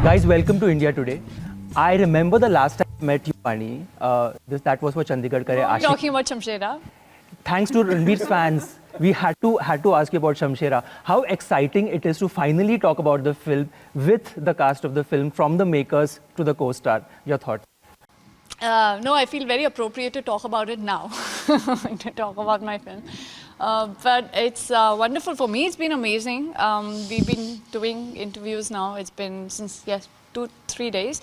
Guys, welcome to India today. I remember the last time I met you, Vaani. That was for Chandigarh Kare Aashik. Talking about Shamshera. Thanks to Ranbir's fans, we had to ask you about Shamshera. How exciting it is to finally talk about the film with the cast of the film, from the makers to the co-star. Your thoughts? No, I feel very appropriate to talk about it now, to talk about my film. But it's wonderful for me. It's been amazing. We've been doing interviews now. It's been since, 2-3 days.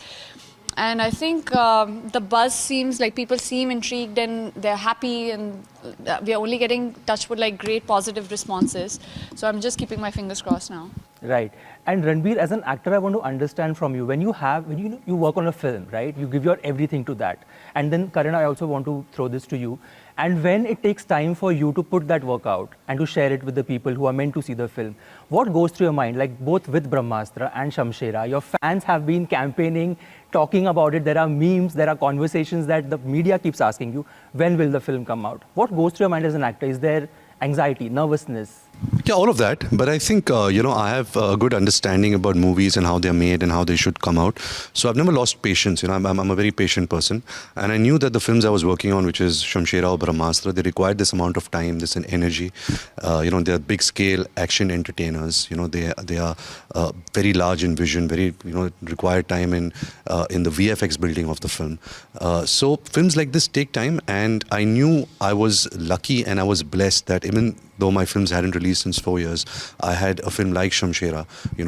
And I think the buzz seems like people seem intrigued and they're happy, and we are only getting touched with like great positive responses. So I'm just keeping my fingers crossed now. Right. And Ranbir, as an actor, I want to understand from you, when you work on a film, right? You give your everything to that. And then, Karan, I also want to throw this to you. And when it takes time for you to put that work out and to share it with the people who are meant to see the film, what goes through your mind? Like both with Brahmastra and Shamshera, your fans have been campaigning, talking about it. There are memes, there are conversations that the media keeps asking you, when will the film come out? What goes through your mind as an actor? Is there anxiety, nervousness? Yeah, all of that. But I think, I have a good understanding about movies and how they're made and how they should come out. So I've never lost patience. I'm a very patient person. And I knew that the films I was working on, which is Shamshera or Brahmastra, they required this amount of time, this energy. They're big scale action entertainers. They are very large in vision, very, require time in the VFX building of the film. So films like this take time. And I knew I was lucky and I was blessed that even though my films hadn't released since 4 years, I had a film like Shamshera,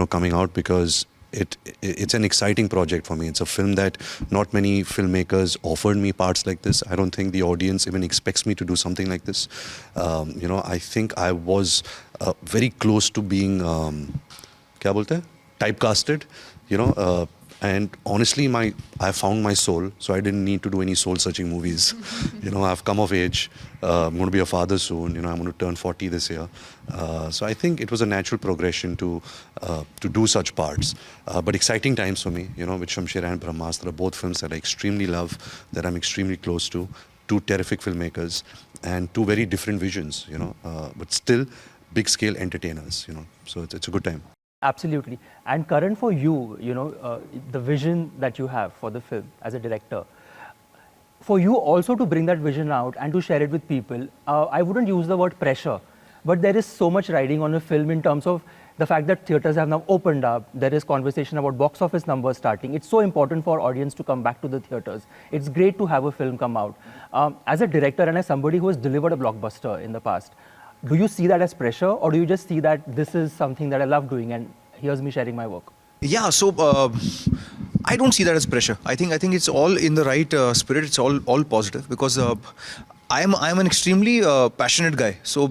coming out, because it's an exciting project for me. It's a film that not many filmmakers offered me parts like this. I don't think the audience even expects me to do something like this. I think I was very close to being, typecasted, and honestly, I found my soul, so I didn't need to do any soul-searching movies. I've come of age. I'm going to be a father soon. I'm going to turn 40 this year. So I think it was a natural progression to do such parts. But exciting times for me, with Shamshera and Brahmastra, both films that I extremely love, that I'm extremely close to. Two terrific filmmakers and two very different visions, but still big-scale entertainers, So it's a good time. Absolutely. And Karan, for you, the vision that you have for the film as a director, for you also to bring that vision out and to share it with people, I wouldn't use the word pressure, but there is so much riding on a film in terms of the fact that theatres have now opened up. There is conversation about box office numbers starting. It's so important for audience to come back to the theatres. It's great to have a film come out. As a director and as somebody who has delivered a blockbuster in the past, do you see that as pressure, or do you just see that this is something that I love doing and here's me sharing my work? Yeah, so I don't see that as pressure. I think it's all in the right spirit. It's all positive, because I'm an extremely passionate guy. So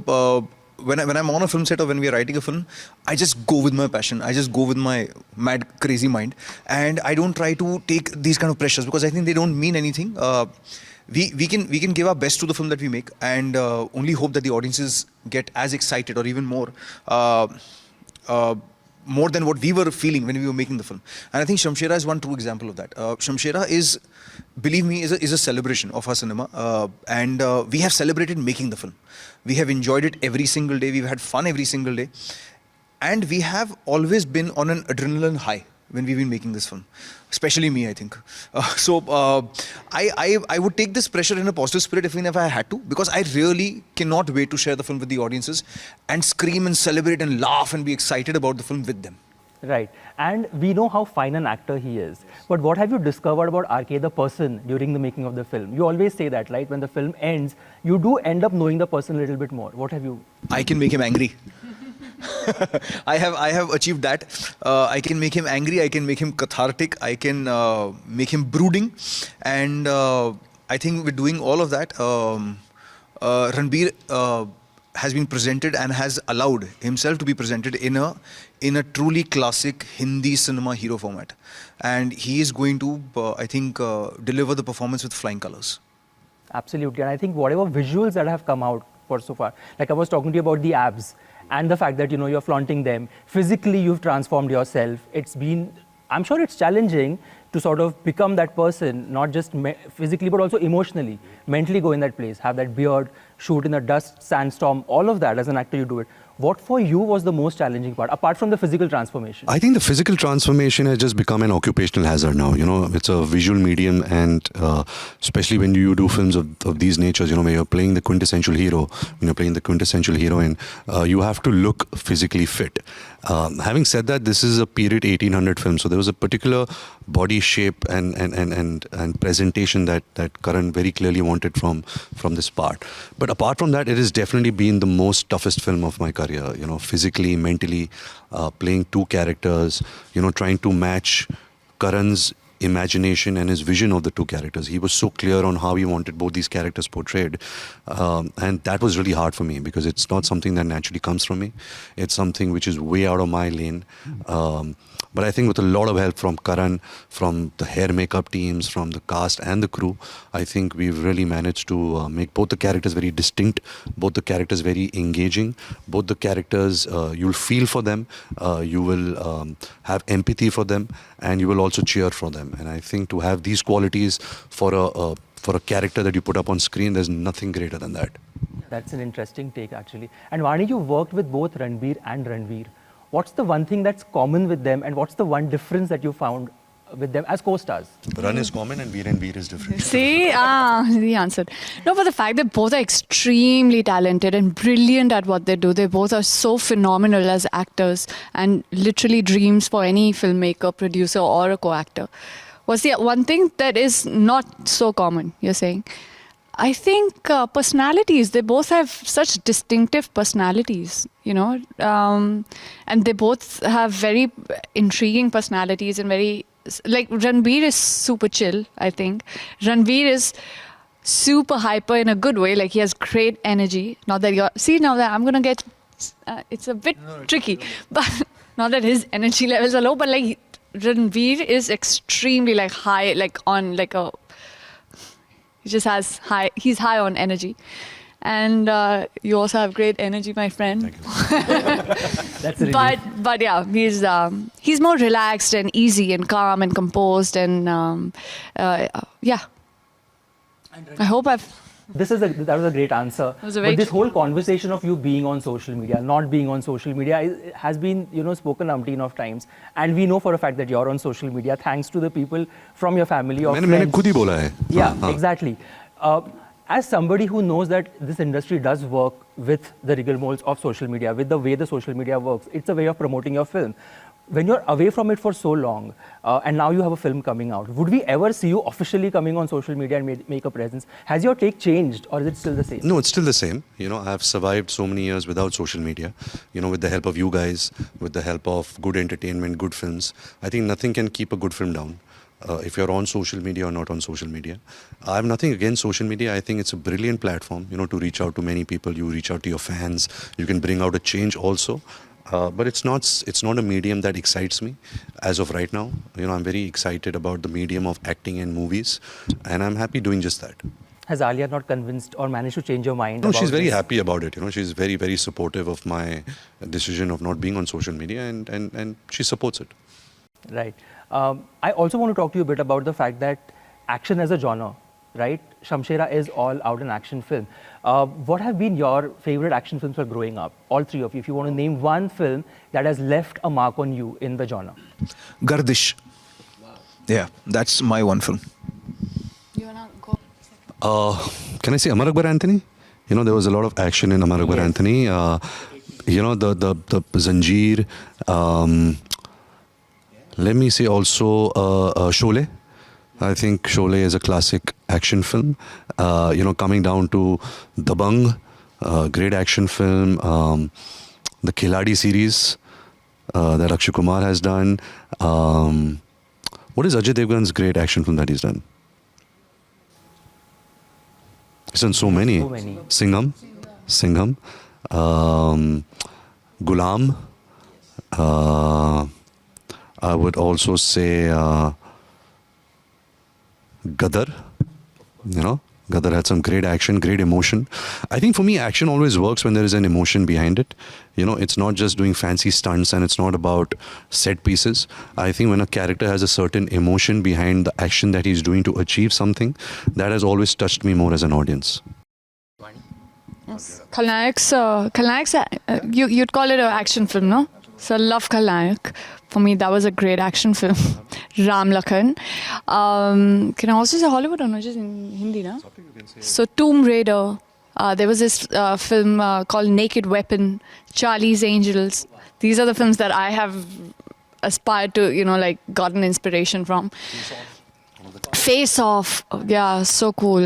when I'm on a film set or when we are writing a film, I just go with my passion. I just go with my mad, crazy mind, and I don't try to take these kind of pressures, because I think they don't mean anything. We can give our best to the film that we make, and only hope that the audiences get as excited or even more than what we were feeling when we were making the film. And I think Shamshera is one true example of that. Shamshera is, believe me, is a celebration of our cinema, and we have celebrated making the film. We have enjoyed it every single day. We've had fun every single day, and we have always been on an adrenaline high when we've been making this film, especially me, I think. I would take this pressure in a positive spirit even if I had to, because I really cannot wait to share the film with the audiences and scream and celebrate and laugh and be excited about the film with them. Right. And we know how fine an actor he is. But what have you discovered about RK, the person, during the making of the film? You always say that, right? When the film ends, you do end up knowing the person a little bit more. What have you? I can make him angry. I have achieved that. I can make him angry, I can make him cathartic, I can make him brooding, and I think with doing all of that, Ranbir has been presented and has allowed himself to be presented in a truly classic Hindi cinema hero format, and he is going to I think deliver the performance with flying colors. Absolutely. And I think whatever visuals that have come out for so far, like I was talking to you about the abs and the fact that you're flaunting them, physically you've transformed yourself. It's been, I'm sure it's challenging to sort of become that person, not just physically but also emotionally, mentally go in that place, have that beard, shoot in a dust sandstorm, all of that. As an actor you do it. What for you was the most challenging part, apart from the physical transformation? I think the physical transformation has just become an occupational hazard now. It's a visual medium, and especially when you do films of these natures, where you're playing the quintessential hero, when you're playing the quintessential heroine, you have to look physically fit. Having said that, this is a period 1800 film, so there was a particular body shape and presentation that Karan very clearly wanted from this part. But apart from that, it has definitely been the most toughest film of my career. Physically, mentally, playing two characters. Trying to match Karan's imagination and his vision of the two characters. He was so clear on how he wanted both these characters portrayed, and that was really hard for me because it's not something that naturally comes from me. It's something which is way out of my lane. But I think with a lot of help from Karan, from the hair makeup teams, from the cast and the crew, I think we've really managed to make both the characters very distinct, both the characters very engaging, both the characters, you'll feel for them, you will have empathy for them, and you will also cheer for them. And I think to have these qualities for a character that you put up on screen, there's nothing greater than that. That's an interesting take, actually. And Vaani, you worked with both Ranbir and Ranveer. What's the one thing that's common with them, and what's the one difference that you found with them as co-stars? Run is common and Veer is different. See, he answered. No, but the fact that both are extremely talented and brilliant at what they do. They both are so phenomenal as actors and literally dreams for any filmmaker, producer, or a co-actor. Was the one thing that is not so common, you're saying? I think personalities. They both have such distinctive personalities, and they both have very intriguing personalities and very, like Ranbir is super chill, I think. Ranveer is super hyper in a good way, like he has great energy. Not that now that I'm going to get, it's a bit tricky, but not that his energy levels are low, but like Ranveer is extremely like high, like on like a, he just has he's high on energy. And you also have great energy, my friend. Thank you. That's a relief. But yeah, he's more relaxed and easy and calm and composed and yeah. I hope I've. That was a great answer. was a But very this whole conversation of you being on social media, not being on social media, has been spoken umpteen of times, and we know for a fact that you're on social media thanks to the people from your family or मैंने friends. खुद ही बोला है. Yeah, हाँ. exactly. As somebody who knows that this industry does work with the rigmaroles of social media, with the way the social media works, it's a way of promoting your film. When you're away from it for so long, and now you have a film coming out, would we ever see you officially coming on social media and make a presence? Has your take changed, or is it still the same? No, it's still the same. I've survived so many years without social media. With the help of you guys, with the help of good entertainment, good films. I think nothing can keep a good film down. If you're on social media or not on social media. I have nothing against social media. I think it's a brilliant platform, to reach out to many people. You reach out to your fans. You can bring out a change also. But it's not a medium that excites me as of right now. I'm very excited about the medium of acting and movies, and I'm happy doing just that. Has Alia not convinced or managed to change your mind? No, about she's very this? happy about it. She's very, very supportive of my decision of not being on social media, and she supports it. Right. I also want to talk to you a bit about the fact that action as a genre, right? Shamshera is all out an action film. What have been your favorite action films for growing up? All three of you. If you want to name one film that has left a mark on you in the genre. Gardish. Wow. Yeah, that's my one film. You wanna go? Can I say Amar Akbar Anthony? There was a lot of action in Amar Akbar Yes. Anthony. The Zanjeer. Let me say also Sholay. I think Sholay is a classic action film. Coming down to Dabang, great action film. The Khiladi series that Akshay Kumar has done. What is Ajay Devgan's great action film that he's done? He's done so many. So many. Singham. Gulam. I would also say Gadar. Gadar had some great action, great emotion. I think for me, action always works when there is an emotion behind it. It's not just doing fancy stunts and it's not about set pieces. I think when a character has a certain emotion behind the action that he's doing to achieve something, that has always touched me more as an audience. Khalnayaks, you'd call it an action film, no? So I love Khalnayak. For me, that was a great action film. Ram Lakhan. Can I also say Hollywood or not? Just in Hindi, no? So Tomb Raider. There was this film called Naked Weapon, Charlie's Angels. These are the films that I have aspired to, like gotten inspiration from. Face Off, yeah, so cool.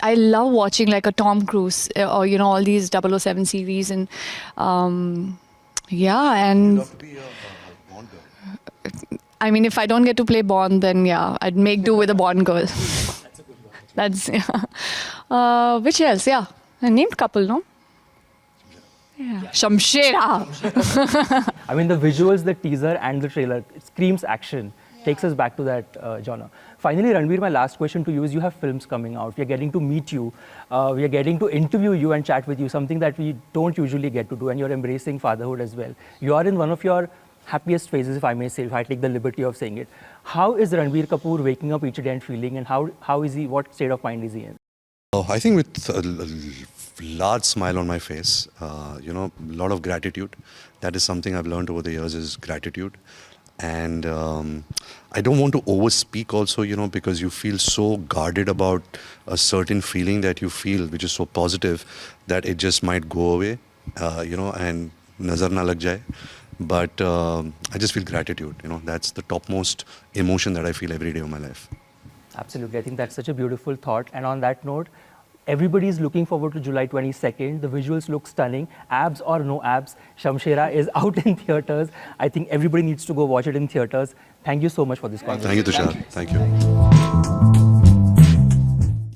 I love watching like a Tom Cruise or all these 007 series and and I mean, if I don't get to play Bond, then I'd make do with a Bond girl. That's which else? Yeah, I named couple, no? Yeah. Shamshera. I mean, the visuals, the teaser and the trailer, it screams action. Takes us back to that genre. Finally, Ranbir, my last question to you is, you have films coming out. We are getting to meet you. We are getting to interview you and chat with you, something that we don't usually get to do, and you're embracing fatherhood as well. You are in one of your happiest phases, if I may say, if I take the liberty of saying it. How is Ranbir Kapoor waking up each day and feeling, and how is he, what state of mind is he in? I think with a large smile on my face, a lot of gratitude. That is something I've learned over the years, is gratitude. And I don't want to overspeak also, because you feel so guarded about a certain feeling that you feel, which is so positive, that it just might go away, and nazar na lag jaye. But I just feel gratitude, that's the topmost emotion that I feel every day of my life. Absolutely. I think that's such a beautiful thought. And on that note, everybody is looking forward to July 22nd. The visuals look stunning. Abs or no abs, Shamshera is out in theatres. I think everybody needs to go watch it in theatres. Thank you so much for this conversation. Thank you, Tushar. Thank you.